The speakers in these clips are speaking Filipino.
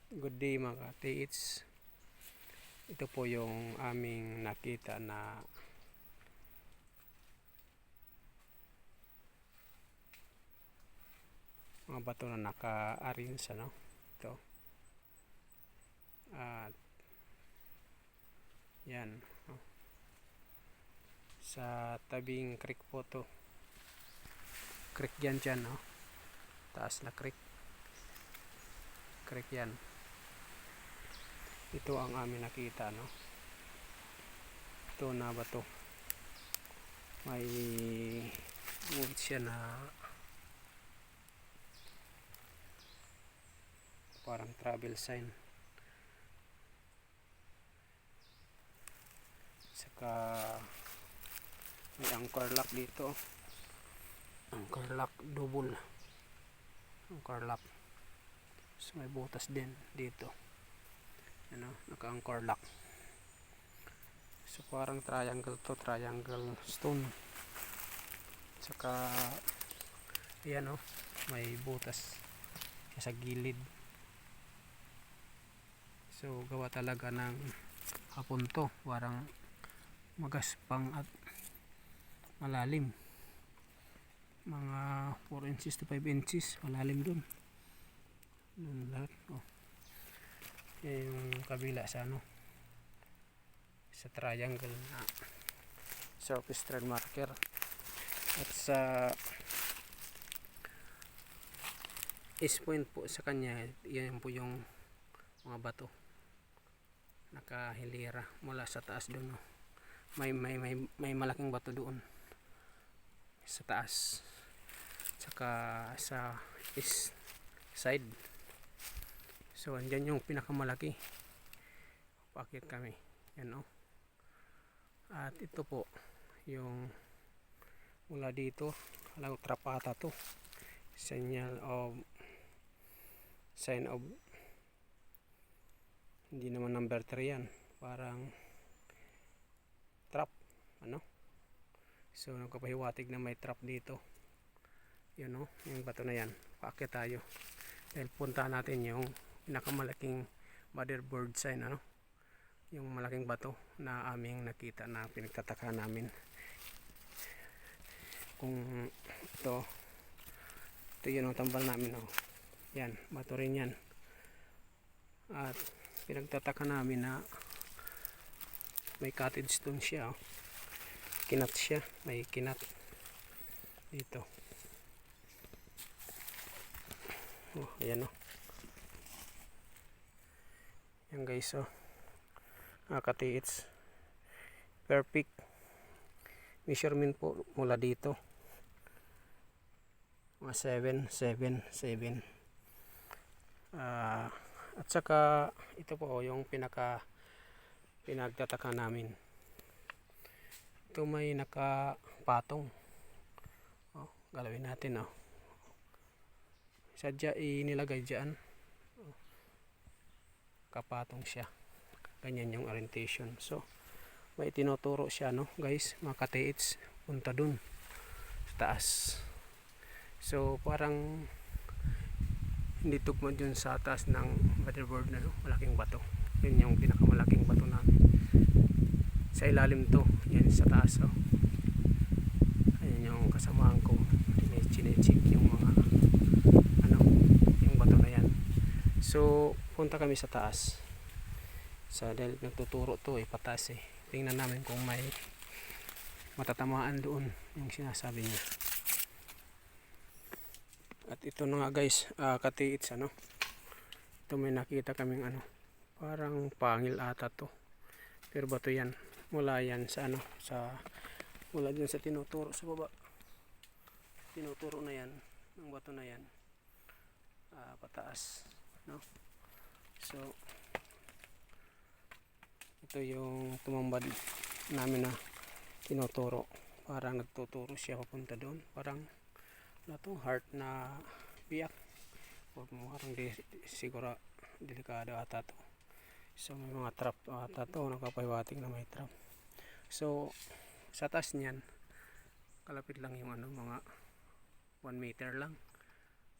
Good day mga ka-TH. Ito po yung aming nakita na mga bato na naka-arrange, ano? Ito. At yan. Sa tabing creek po to. Creek yan dyan, no? Taas na creek. Creek yan. Ito ang aming nakita, no? Ito na bato. May wood siya na parang travel sign. Saka may anchor lock dito. Anchor lock double. Anchor lock. So may butas din dito. Ano, naka-anchor lock. So parang triangle to, triangle stone. Saka ayan, oh, may butas sa gilid. So gawa talaga ng hapon to, parang magaspang at malalim. Mga 4 inches to 5 inches malalim dun. Dun lahat, oh. Yan yung kabila sa ano, sa triangle na surface trend marker. At sa east point po sa kanya, yan po yung mga bato nakahilera mula sa taas doon, no? May malaking bato doon sa taas, saka sa east side. So andyan yung pinakamalaki. Pakit kami yan, no? At ito po yung mula dito hanggang trapata to, sign of hindi naman number 3 yan, parang trap, ano? So nagpapahiwatig na may trap dito. Yun, no? Yung bato na yan. Paakyat tayo dahil puntahan natin yung pinakamalaking motherboard sign, ano? Yung malaking bato na aming nakita na pinagtataka namin kung ito yun ang tambal namin, oh. Yan, bato rin yan. At pinagtataka namin na may cottage stone siya, oh. Kinat siya, may kinat dito. Oh, ayan, oh. Yan guys, oh. Nakaka-TH. Perfect measurement po mula dito. Mga 7. At saka ito po, oh, yung pinagtataka namin. Ito may nakapatong. Oh, galawin natin, oh. Sadya inilagay dyan. Oh, kapatong siya. Ganyan yung orientation. So may tinuturo siya, no guys, mga ka-TH, punta dun sa taas. So parang hindi tugma dun sa taas ng motherboard na, no? Malaking bato. Yun yung pinakamalaking bato namin. Sa ilalim to, yan sa taas, oh. Ayan yung kasamahan ko, chinecheck yung mga ano, yung bato na yan. So punta kami sa taas. So dahil nagtuturo to, pataas, tingnan namin kung may matatamaan doon yung sinasabi niya. At ito na nga guys, ka-TH, ano, ito may nakita kaming ano, parang pangil ata to, pero bato yan. Mula yan sa ano, mula dyan sa tinuturo sa baba, tinuturo na yan ng bato na yan, pataas, no? So ito yung tumambad namin na tinuturo. Parang nagtuturo siya papunta doon. Parang ano to, heart na biyak. O parang siguro delikado ata to. So may mga trap ata to. Nakapahiwatig na may trap. So sa taas niyan, kalapit lang yung ano, mga 1 meter lang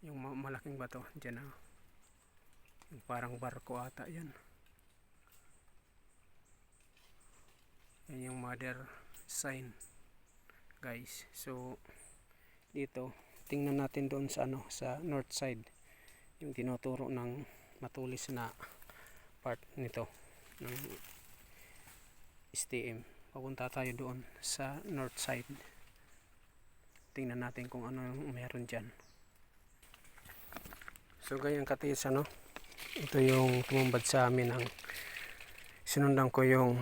yung malaking bato dyan, Parang barko ata yan. Yan yung mother sign guys. So dito tingnan natin doon sa ano, sa north side, yung tinuturo ng matulis na part nito ng STM. Papunta tayo doon sa north side, tingnan natin kung ano yung meron dyan. So ganyan katiis, ano, ito yung tumumbad sa amin. Ang sinundan ko yung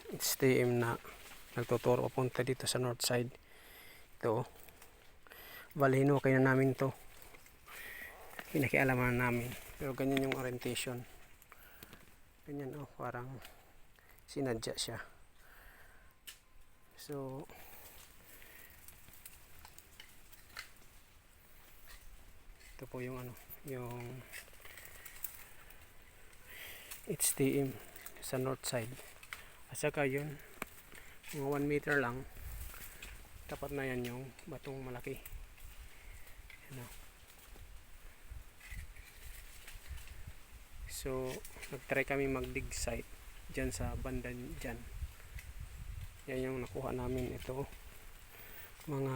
STM na nagtuturo papunta dito sa north side. Ito, balino kaya namin to, pinakialaman namin. Pero ganyan yung orientation, ganyan, oh, parang sinadya siya. So ito po yung ano, yung HTM sa north side. At saka yun, mga 1 meter lang, tapat na yan yung batong malaki. Ano. So nagtry kami mag-dig site dyan sa banda dyan. Yan yung nakuha namin. Ito mga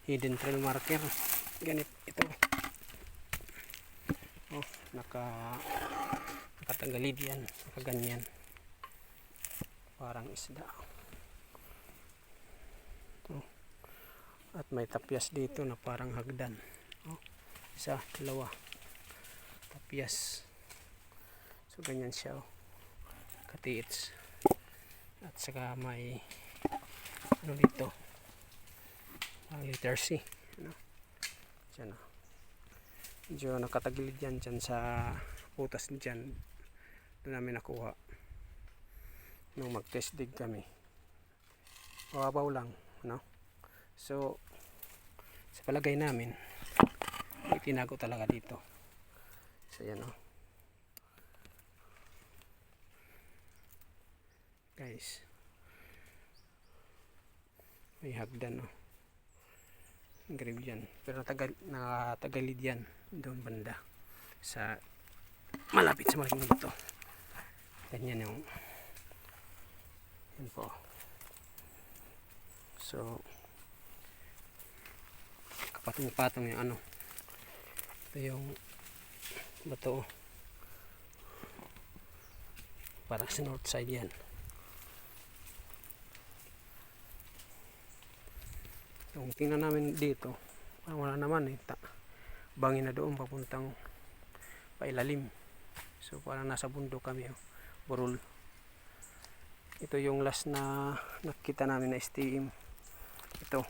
hidden trail marker, ganit ito. Oh, nakatanggalid yan, nakaganyan, parang isda. Ito. At may tapyas dito na parang hagdan. Oh, isa, dalawa, tapyas. So ganyan siya, oh, katiits. At saka may ano dito, ang letter C, ano? Diyan, oh. Medyo nakatagilid yan dyan sa putas dyan. Doon namin nakuha nung mag-test dig kami. Mababaw lang, no? So sa palagay namin, may tinago talaga dito. So yan, oh. Guys, may hagdan, oh. Grave yan, pero nakatagalid yan doon banda sa malapit sa malaking bato. Ganyan yung yan po. So kapatong-patong yung ano, ito yung bato, parang sa north side yan. Kung tingnan namin dito, wala naman, eh, bangin na doon papuntang pailalim. So parang nasa bundok kami, oh. Burol. Ito yung last na nakita namin na STM. Ito,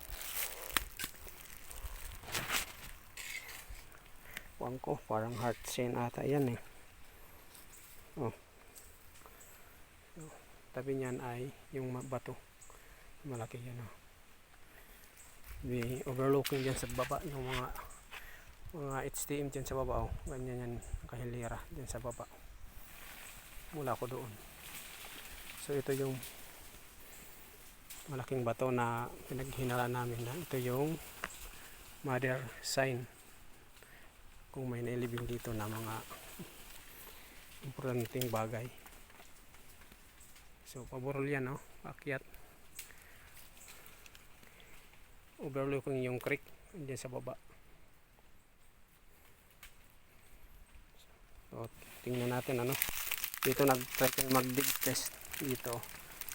huwag ko, parang heart chain ata yan, eh. Oh. So, tabi niyan ay yung bato malaki yan, oh. May overlooking dyan sa baba yung mga HTM dyan sa baba, oh. Ganyan yan, kahilera dyan sa baba mula ko doon. So ito yung malaking bato na pinaghinala namin, na ito yung mother sign kung may nailibing dito na mga importanteng bagay. So paborol yan, oh, akyat, overlooking yung creek dyan sa baba. So tingnan natin, ano, dito nag-try kayo mag-dig test dito.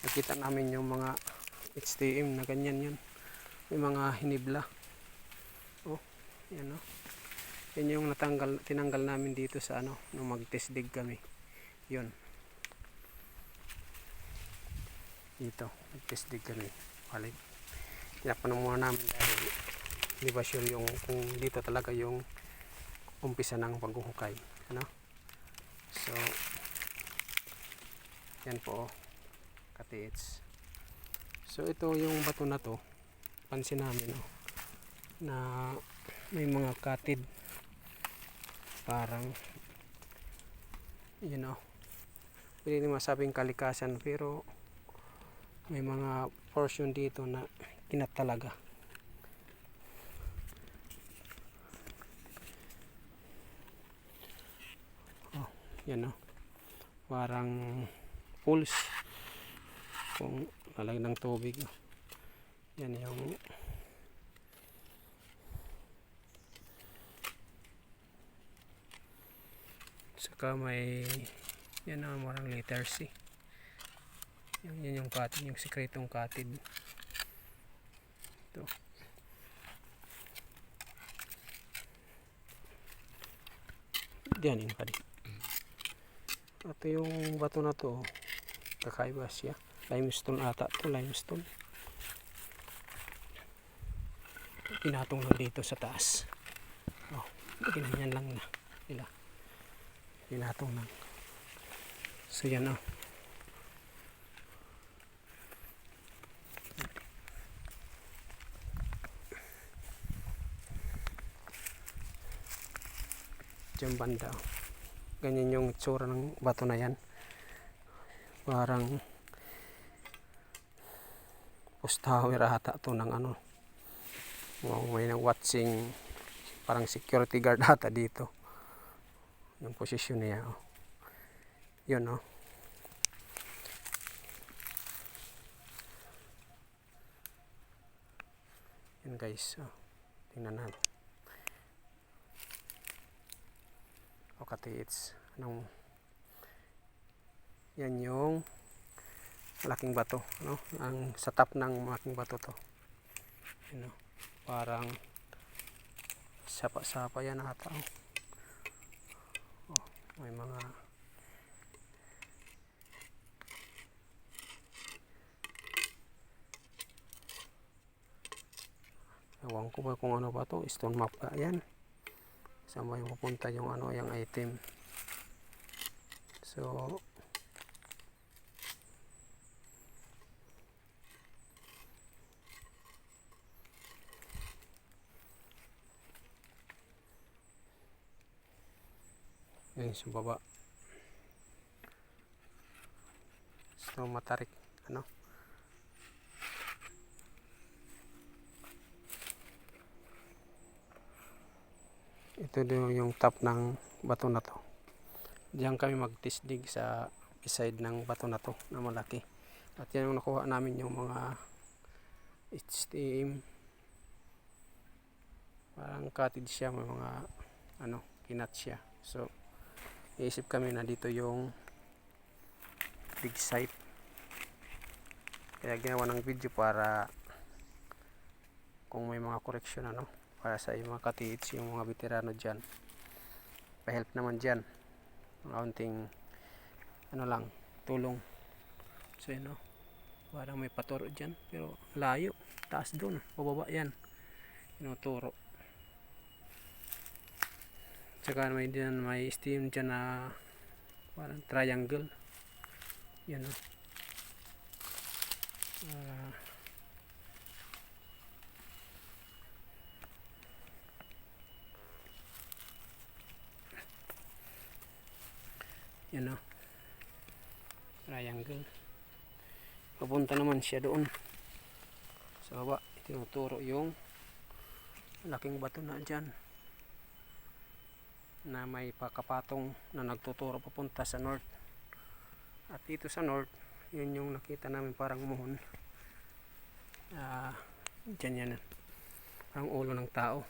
Nakita namin yung mga HTM na ganyan yan, may mga hinibla, oh, yan, oh. Yan yung tinanggal namin dito sa ano, nung mag-test dig kami. Yun, dito mag-test dig kami, balik tinapanong muna namin dahil hindi ba sure yung kung dito talaga yung umpisa ng paghuhukay, ano. So yan po, katiits. So ito yung bato na to, pansin namin, oh, na may mga katid, parang yun, oh, hindi masabing kalikasan, pero may mga portion dito na kinat talaga. Yan o. Parang pools. Kung lalagyan ng tubig. Yan yung saka may yan na marang letter C. Yan yung katid, yung sikretong katid. Ito. Diyan yun pa din. Ito yung bato na to. Kakaiba siya. Limestone ata to, limestone. Pinatong lang dito sa taas. Oh, ginanyan lang na nila. Pinatong lang. So yan oh. Diyan banda. Ganyan yung itsura ng bato na yan. Parang post tower ata to ng ano. Wow, may nang watching, parang security guard ata dito. Yung posisyon niya. Oh. Yun oh. Yun guys. Oh. Tingnan natin. O katiits. Anong yan yung malaking bato, no? Ang sa top ng malaking bato to. Ano? Parang sapa-sapa yan ata. Oh, may mga ewan ko ba kung ano ba to, stone map ba yan? Saan ba yung pupunta yung ano, yung item? So yun sa baba. So matarik ano. Ito din yung top ng bato na to. Diyan kami magtisdig sa beside ng bato na to na malaki. At yan yung nakuha namin yung mga HTM. Parang cottage siya, may mga ano, kinat siya. So iisip kami na dito yung big site. Kaya ginawa ng video para kung may mga correction ano, para sa mga katiits, yung mga veterano dyan. Pa-help naman dyan. Kaunting ano lang, tulong. So yun o. Parang may paturo dyan. Pero layo. Taas doon. Pababa yan. Tinuturo. Tsaka may dyan, may steam dyan na parang triangle. Yan o. Yan o. Triangle. Papunta naman siya doon. Sa baba. Tinuturo yung laking bato na dyan. Na may pakapatong na nagtuturo papunta sa north. At dito sa north, yun yung nakita namin parang muhon. Dyan yan. Parang ulo ng tao.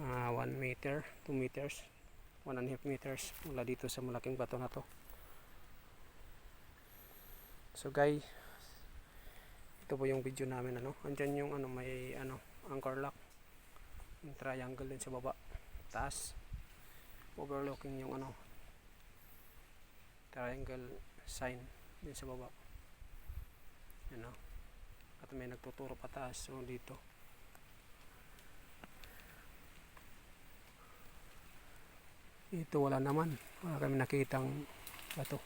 1 meter, 2 meters, 1.5 meters mula dito sa malaking bato na to. So guys, ito po yung video namin ano. Andyan yung ano, may ano, anchor lock. Yung triangle din sa baba. Taas. Overlooking yung ano, triangle sign din sa baba. Yan o. At may nagtuturo pataas. So dito. Ito wala naman. Wala kami nakitang bato.